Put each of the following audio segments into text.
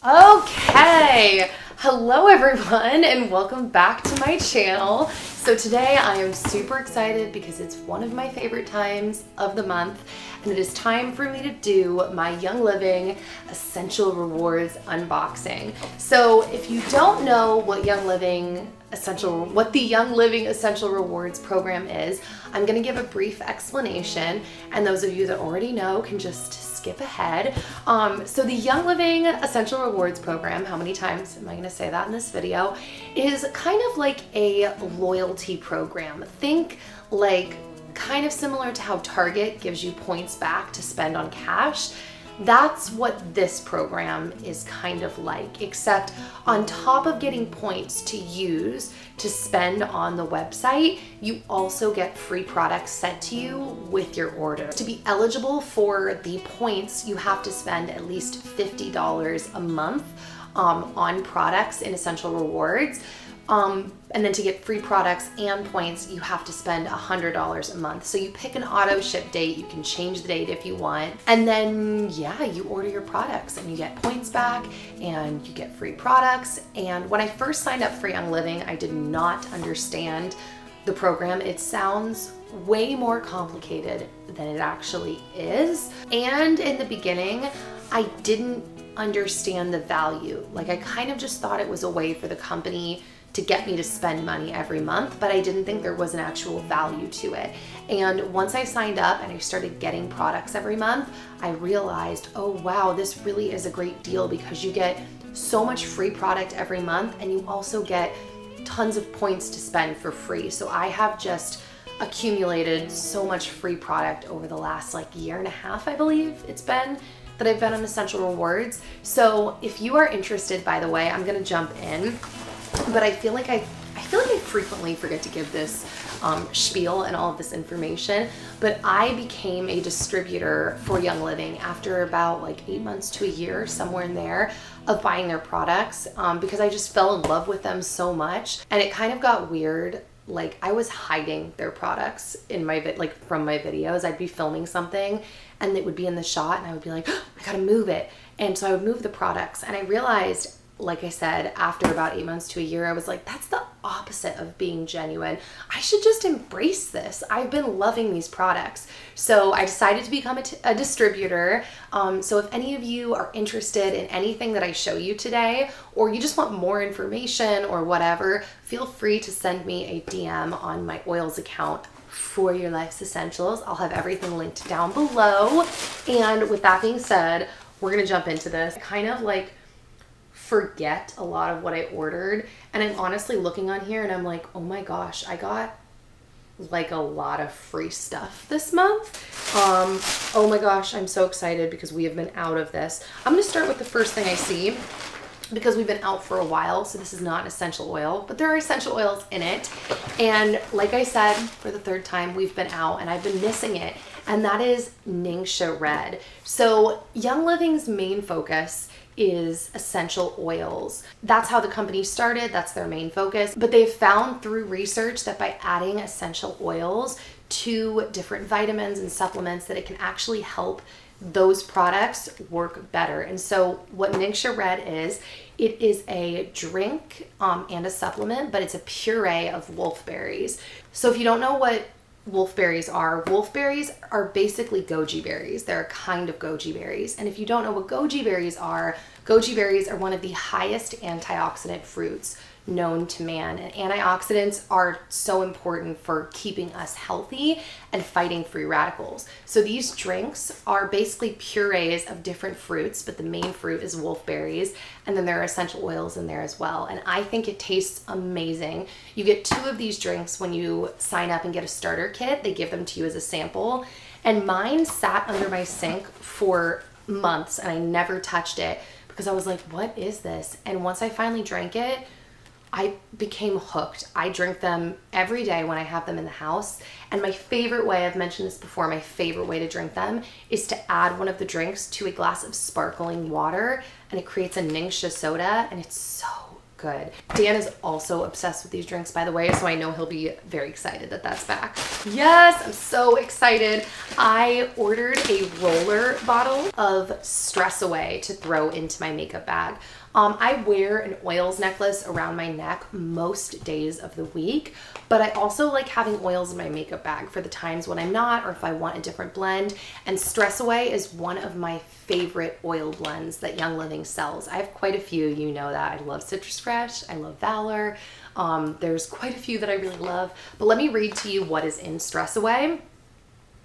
Okay, hello everyone and welcome back to my channel. So today I am super excited because it's one of my favorite times of the month and it is time for me to do my Young Living Essential Rewards unboxing. So if you don't know what the Young Living Essential Rewards program is, I'm going to give a brief explanation, and those of you that already know can just skip ahead. So the Young Living Essential Rewards program, how many times am I going to say that in this video, is kind of like a loyalty program. Think like kind of similar to how Target gives you points back to spend on cash. That's what this program is kind of like, except on top of getting points to use to spend on the website, you also get free products sent to you with your order. To be eligible for the points, you have to spend at least $50 a month on products in Essential Rewards. And then to get free products and points, you have to spend $100 a month. So you pick an auto ship date, you can change the date if you want, and then yeah, you order your products and you get points back and you get free products. And when I first signed up for Young Living, I did not understand the program. It sounds way more complicated than it actually is. And in the beginning, I didn't understand the value. Like I kind of just thought it was a way for the company to get me to spend money every month, but I didn't think there was an actual value to it. And once I signed up and I started getting products every month, I realized, oh wow, this really is a great deal because you get so much free product every month and you also get tons of points to spend for free. So I have just accumulated so much free product over the last year and a half, I believe it's been, that I've been on Essential Rewards. So if you are interested, by the way, I'm gonna jump in, but I feel like I frequently forget to give this spiel and all of this information, but I became a distributor for Young Living after about 8 months to a year, somewhere in there, of buying their products because I just fell in love with them so much. And it kind of got weird. I was hiding their products in my from my videos. I'd be filming something and it would be in the shot and I would be like, oh, I gotta move it. And so I would move the products and I realized, like I said, after about 8 months to a year, I was like, that's the opposite of being genuine. I should just embrace this. I've been loving these products. So I decided to become a distributor. So if any of you are interested in anything that I show you today, or you just want more information or whatever, feel free to send me a DM on my oils account for your life's essentials. I'll have everything linked down below. And with that being said, we're gonna jump into this. I kind of forget a lot of what I ordered, and I'm honestly looking on here and I'm like, oh my gosh, I got a lot of free stuff this month. Oh my gosh, I'm so excited because we have been out of this. I'm gonna start with the first thing I see because we've been out for a while, so this is not an essential oil, but there are essential oils in it. And like I said, for the third time, we've been out and I've been missing it, and that is Ningxia Red. So Young Living's main focus is essential oils. That's how the company started, that's their main focus. But they've found through research that by adding essential oils to different vitamins and supplements that it can actually help those products work better. And so what Ningxia Red is, it is a drink and a supplement, but it's a puree of wolfberries. So if you don't know what wolfberries are basically goji berries. They're a kind of goji berries. And if you don't know what goji berries are one of the highest antioxidant fruits known to man. And antioxidants are so important for keeping us healthy and fighting free radicals. So these drinks are basically purees of different fruits, but the main fruit is wolfberries. And then there are essential oils in there as well. And I think it tastes amazing. You get 2 of these drinks when you sign up and get a starter kit. They give them to you as a sample. And mine sat under my sink for months and I never touched it because I was like, what is this? And once I finally drank it, I became hooked. I drink them every day when I have them in the house. And my favorite way, I've mentioned this before, my favorite way to drink them is to add one of the drinks to a glass of sparkling water, and it creates a Ningxia soda, and it's so good. Dan is also obsessed with these drinks, by the way, so I know he'll be very excited that that's back. Yes, I'm so excited. I ordered a roller bottle of Stress Away to throw into my makeup bag. I wear an oils necklace around my neck most days of the week, but I also like having oils in my makeup bag for the times when I'm not, or if I want a different blend. And Stress Away is one of my favorite oil blends that Young Living sells. I have quite a few, you know that. I love Citrus Fresh, I love Valor. There's quite a few that I really love, but let me read to you what is in Stress Away.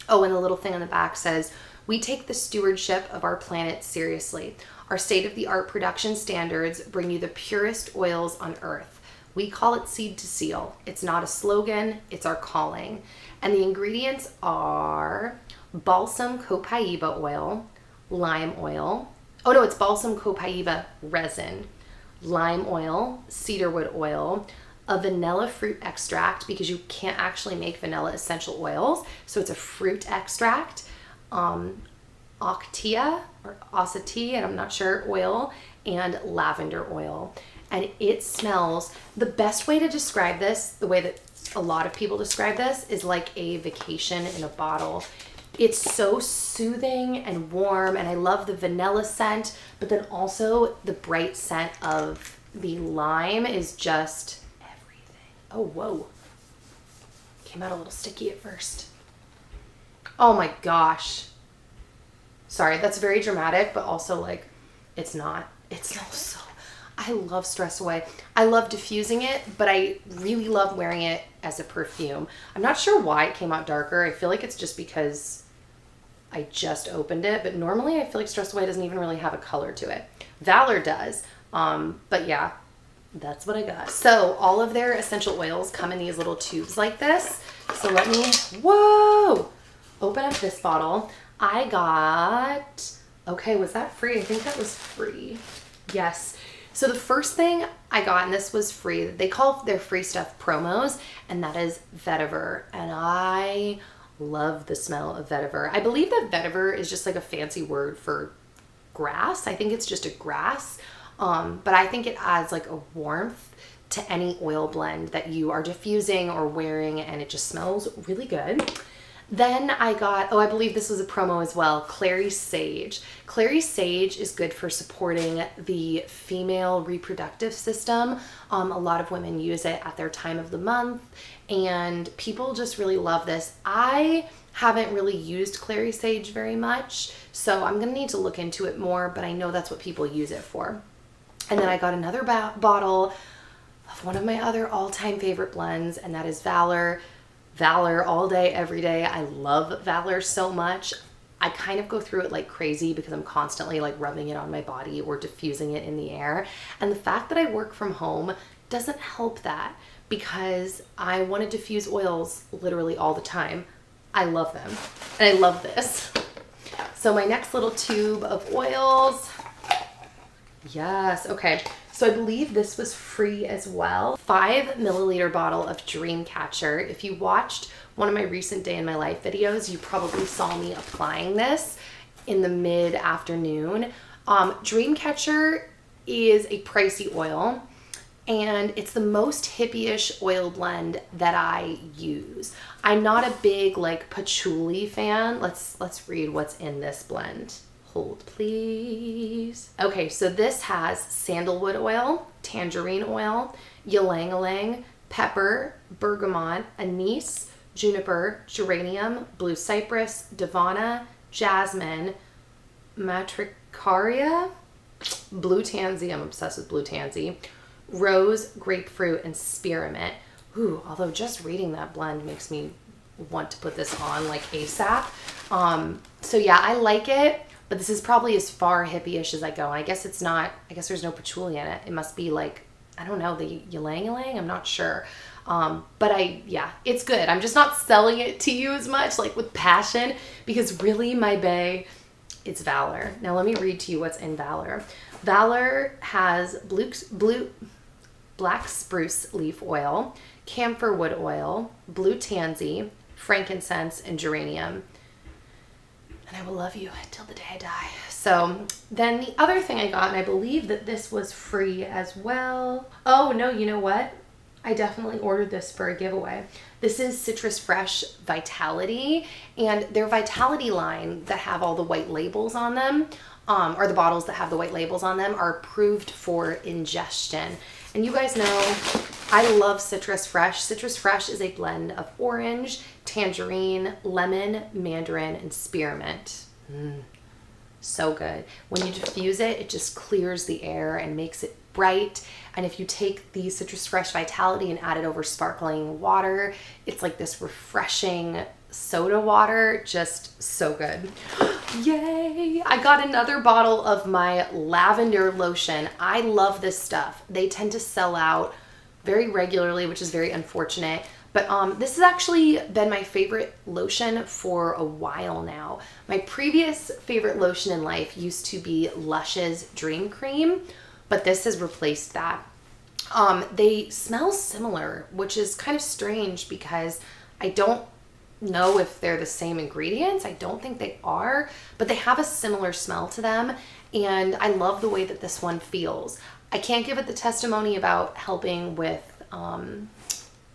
Oh, and the little thing on the back says, "We take the stewardship of our planet seriously. Our state-of-the-art production standards bring you the purest oils on earth. We call it Seed to Seal. It's not a slogan, it's our calling." And the ingredients are balsam copaiba oil, lime oil. Oh no, it's balsam copaiba resin, lime oil, cedarwood oil, a vanilla fruit extract, because you can't actually make vanilla essential oils, so it's a fruit extract, octia or acetate, and I'm not sure, oil, and lavender oil. And it smells, the best way to describe this, the way that a lot of people describe this, is like a vacation in a bottle. It's so soothing and warm, and I love the vanilla scent, but then also the bright scent of the lime is just everything. Oh, whoa. Came out a little sticky at first. Oh my gosh. Sorry, that's very dramatic, but also like, it's not. It smells so, I love Stress Away. I love diffusing it, but I really love wearing it as a perfume. I'm not sure why it came out darker. I feel like it's just because I just opened it, but normally I feel like Stress Away doesn't even really have a color to it. Valor does, but yeah, that's what I got. So all of their essential oils come in these little tubes like this. So let me, whoa, open up this bottle. I got, okay, was that free? I think that was free. Yes. So the first thing I got, and this was free, they call their free stuff promos, and that is vetiver. And I love the smell of vetiver. I believe that vetiver is just like a fancy word for grass. I think it's just a grass, but I think it adds like a warmth to any oil blend that you are diffusing or wearing, and it just smells really good. Then I got, oh, I believe this was a promo as well, Clary Sage. Clary Sage is good for supporting the female reproductive system. A lot of women use it at their time of the month, and people just really love this. I haven't really used Clary Sage very much, so I'm gonna need to look into it more, but I know that's what people use it for. And then I got another bottle of one of my other all-time favorite blends, and that is Valor. Valor all day, every day. I love Valor so much. I kind of go through it like crazy because I'm constantly like rubbing it on my body or diffusing it in the air. And the fact that I work from home doesn't help that, because I want to diffuse oils literally all the time. I love them. And I love this. So my next little tube of oils. Yes, okay. So I believe this was free as well. 5 milliliter bottle of Dreamcatcher. If you watched one of my recent day in my life videos, you probably saw me applying this in the mid-afternoon. Dreamcatcher is a pricey oil, and it's the most hippie-ish oil blend that I use. I'm not a big like patchouli fan. Let's read what's in this blend. Hold, please. Okay, so this has sandalwood oil, tangerine oil, ylang-ylang, pepper, bergamot, anise, juniper, geranium, blue cypress, davana, jasmine, matricaria, blue tansy, I'm obsessed with blue tansy, rose, grapefruit, and spearmint. Ooh, although just reading that blend makes me want to put this on like ASAP. So yeah, I like it. But this is probably as far hippie-ish as I go. I guess it's not, I guess there's no patchouli in it. It must be like, I don't know, the ylang-ylang? I'm not sure. But yeah, it's good. I'm just not selling it to you as much, like with passion, because really my bae, it's Valor. Now let me read to you what's in Valor. Valor has black spruce leaf oil, camphor wood oil, blue tansy, frankincense, and geranium. And I will love you until the day I die. So then the other thing I got, and I believe that this was free as well. Oh no, you know what? I definitely ordered this for a giveaway. This is Citrus Fresh Vitality, and their Vitality line that have all the white labels on them, or the bottles that have the white labels on them, are approved for ingestion. And you guys know I love Citrus Fresh. Citrus Fresh is a blend of orange, tangerine, lemon, mandarin, and spearmint. So good. When you diffuse it, it just clears the air and makes it bright. And if you take the Citrus Fresh Vitality and add it over sparkling water, it's like this refreshing soda water. Just so good. Yay! I got another bottle of my Lavender Lotion. I love this stuff. They tend to sell out very regularly, which is very unfortunate. But this has actually been my favorite lotion for a while now. My previous favorite lotion in life used to be Lush's Dream Cream, but this has replaced that. They smell similar, which is kind of strange because I don't know if they're the same ingredients. I don't think they are, but they have a similar smell to them, and I love the way that this one feels. I can't give it the testimony about helping with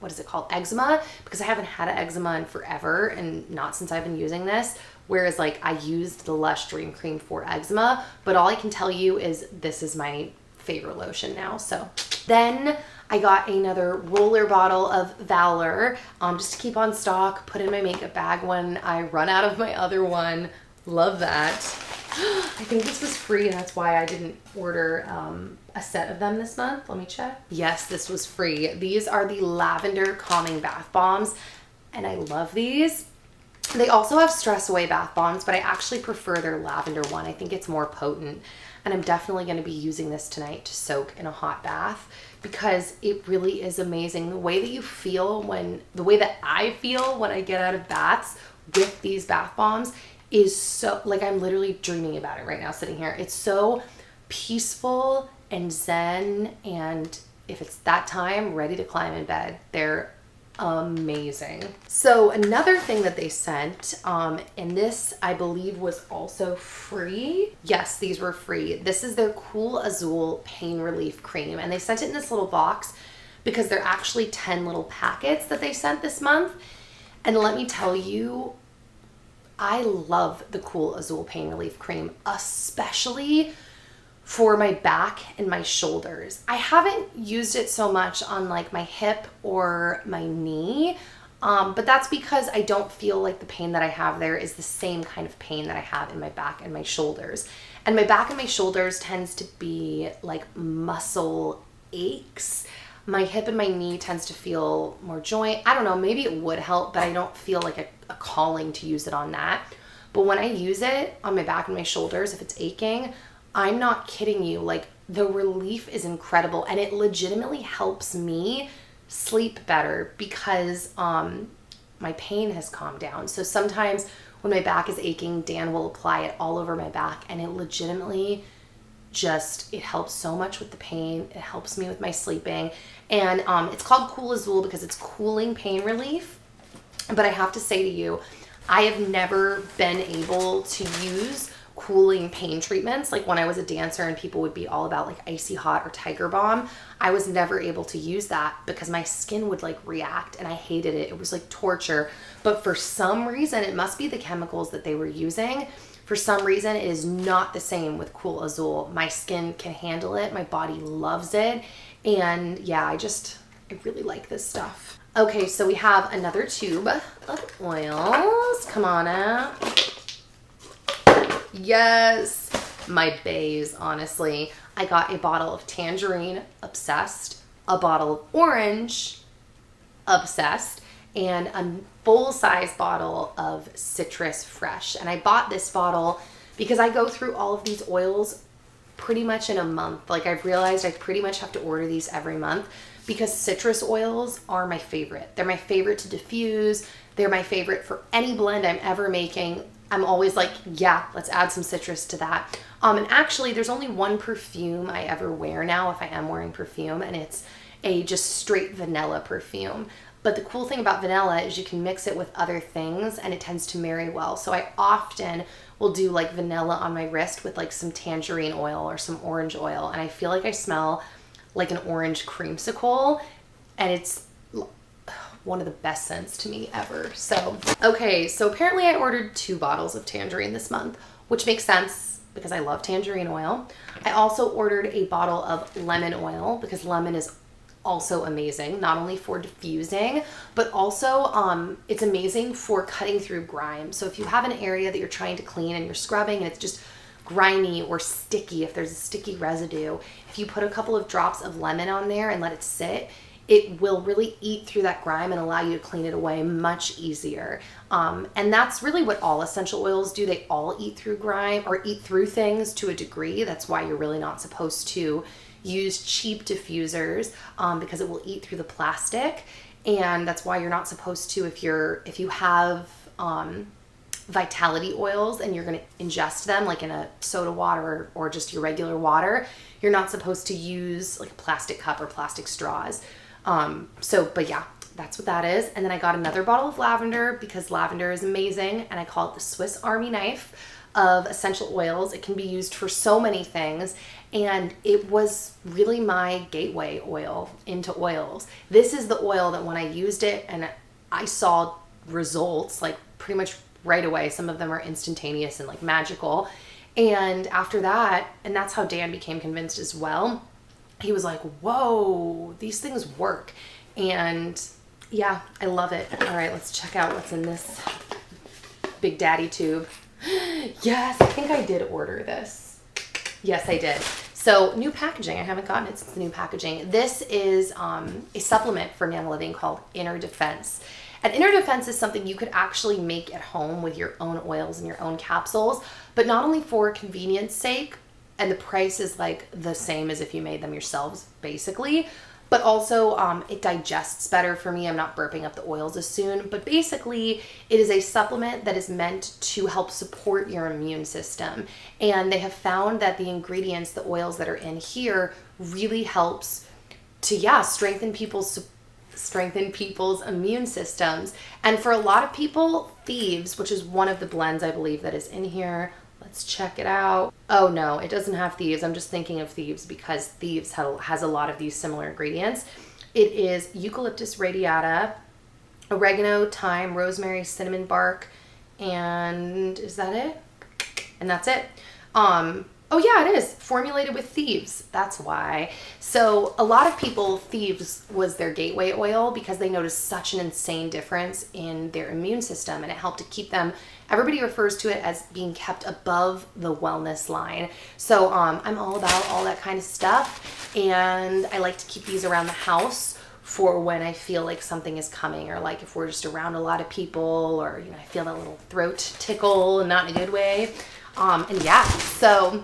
what is it called, eczema, because I haven't had eczema in forever, and not since I've been using this, whereas like I used the Lush Dream Cream for eczema. But all I can tell you is this is my favorite lotion now. So then I got another roller bottle of Valor, just to keep on stock, put in my makeup bag when I run out of my other one. Love that. I think this was free, and that's why I didn't order a set of them this month. Let me check. Yes, this was free. These are the Lavender Calming Bath Bombs, and I love these. They also have Stress Away Bath Bombs, but I actually prefer their lavender one. I think it's more potent, and I'm definitely going to be using this tonight to soak in a hot bath because it really is amazing. The way that you feel the way that I feel when I get out of baths with these bath bombs is so, like, I'm literally dreaming about it right now sitting here. It's so peaceful and zen, and if it's that time, ready to climb in bed. They're amazing. So another thing that they sent, and this I believe was also free. Yes, these were free. This is their Cool Azul Pain Relief Cream, and they sent it in this little box because they're actually 10 little packets that they sent this month. And let me tell you, I love the Cool Azul Pain Relief Cream, especially for my back and my shoulders. I haven't used it so much on like my hip or my knee, but that's because I don't feel like the pain that I have there is the same kind of pain that I have in my back and my shoulders. And my back and my shoulders tends to be like muscle aches. My hip and my knee tends to feel more joint. I don't know, maybe it would help, but I don't feel like a calling to use it on that. But when I use it on my back and my shoulders, if it's aching, I'm not kidding you, like the relief is incredible, and it legitimately helps me sleep better because my pain has calmed down. So sometimes when my back is aching, Dan will apply it all over my back, and it legitimately it helps so much with the pain. It helps me with my sleeping. And it's called Cool Azul because it's cooling pain relief. But I have to say to you, I have never been able to use cooling pain treatments. Like when I was a dancer and people would be all about like Icy Hot or Tiger Balm, I was never able to use that because my skin would like react, and I hated it. It was like torture. But for some reason, it must be the chemicals that they were using. For some reason, it is not the same with Cool Azul. My skin can handle it. My body loves it. And yeah, I really like this stuff. Okay, so we have another tube of oils. Come on out. Yes, my bays, honestly. I got a bottle of Tangerine, obsessed, a bottle of Orange, obsessed, and a full-size bottle of Citrus Fresh. And I bought this bottle because I go through all of these oils pretty much in a month. Like, I've realized I pretty much have to order these every month because citrus oils are my favorite. They're my favorite to diffuse. They're my favorite for any blend I'm ever making. I'm always like, yeah, let's add some citrus to that. And actually, there's only one perfume I ever wear now if I am wearing perfume, and it's a just straight vanilla perfume. But the cool thing about vanilla is you can mix it with other things and it tends to marry well. So I often will do like vanilla on my wrist with like some tangerine oil or some orange oil, and I feel like I smell like an orange creamsicle, and it's one of the best scents to me ever. So, okay, so apparently I ordered 2 bottles of tangerine this month, which makes sense because I love tangerine oil. I also ordered a bottle of lemon oil because lemon is also amazing, not only for diffusing, but also it's amazing for cutting through grime. So if you have an area that you're trying to clean and you're scrubbing and it's just grimy or sticky, if there's a sticky residue, if you put a couple of drops of lemon on there and let it sit, it will really eat through that grime and allow you to clean it away much easier. And that's really what all essential oils do. They all eat through grime or eat through things to a degree. That's why you're really not supposed to use cheap diffusers because it will eat through the plastic. And that's why you're not supposed to, if you have vitality oils and you're going to ingest them like in a soda water or just your regular water, you're not supposed to use like a plastic cup or plastic straws. But yeah, that's what that is. And then I got another bottle of lavender because lavender is amazing, and I call it the Swiss Army knife of essential oils. It can be used for so many things, and it was really my gateway oil into oils. This is the oil that when I used it and I saw results like pretty much right away. Some of them are instantaneous and like magical. And after that, and that's how Dan became convinced as well. He was like, whoa, these things work. And yeah, I love it. All right, let's check out what's in this Big Daddy tube. Yes, I think I did order this. Yes, I did. So new packaging. I haven't gotten it since the new packaging. This is a supplement from Young Living called Inner Defense. And Inner Defense is something you could actually make at home with your own oils and your own capsules, but not only for convenience sake, and the price is like the same as if you made them yourselves, basically, but also it digests better for me. I'm not burping up the oils as soon, but basically it is a supplement that is meant to help support your immune system. And they have found that the ingredients, the oils that are in here, really helps to, strengthen people's immune systems. And for a lot of people, FAVS, which is one of the blends I believe that is in here, let's check it out. Oh no, it doesn't have FAVS. I'm just thinking of FAVS because FAVS has a lot of these similar ingredients. It is eucalyptus radiata, oregano, thyme, rosemary, cinnamon bark, and is that it? And that's it. Oh yeah, it is formulated with FAVS. That's why. So a lot of people, FAVS was their gateway oil because they noticed such an insane difference in their immune system, and it helped to keep them, everybody refers to it as being kept above the wellness line. So I'm all about all that kind of stuff, and I like to keep these around the house for when I feel like something is coming, or like if we're just around a lot of people, or I feel that little throat tickle, not in a good way. And yeah, so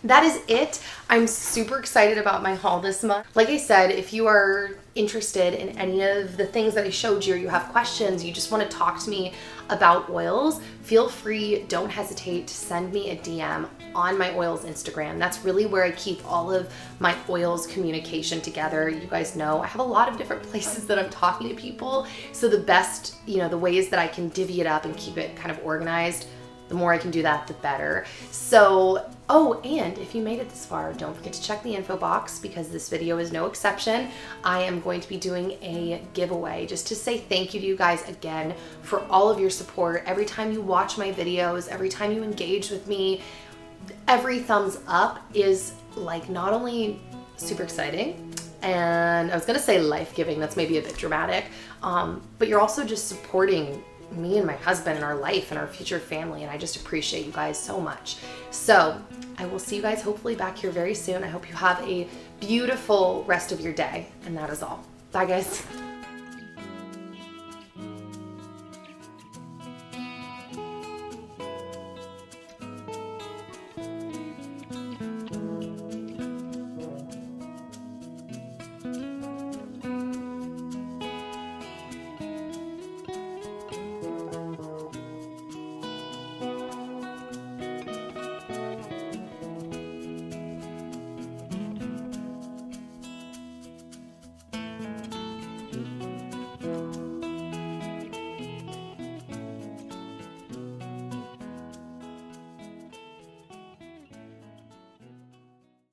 that is it. I'm super excited about my haul this month. Like I said, if you are interested in any of the things that I showed you, or you have questions, you just want to talk to me about oils, feel free, don't hesitate to send me a DM on my oils Instagram. That's really where I keep all of my oils communication together. You guys know I have a lot of different places that I'm talking to people. So the best, the ways that I can divvy it up and keep it kind of organized, the more I can do that, the better. So, oh, and if you made it this far, don't forget to check the info box because this video is no exception. I am going to be doing a giveaway just to say thank you to you guys again for all of your support. Every time you watch my videos, every time you engage with me, every thumbs up is like not only super exciting, and I was gonna say life-giving, that's maybe a bit dramatic, but you're also just supporting me and my husband and our life and our future family, and I just appreciate you guys so much. So I will see you guys hopefully back here very soon. I hope you have a beautiful rest of your day, and that is all. Bye guys.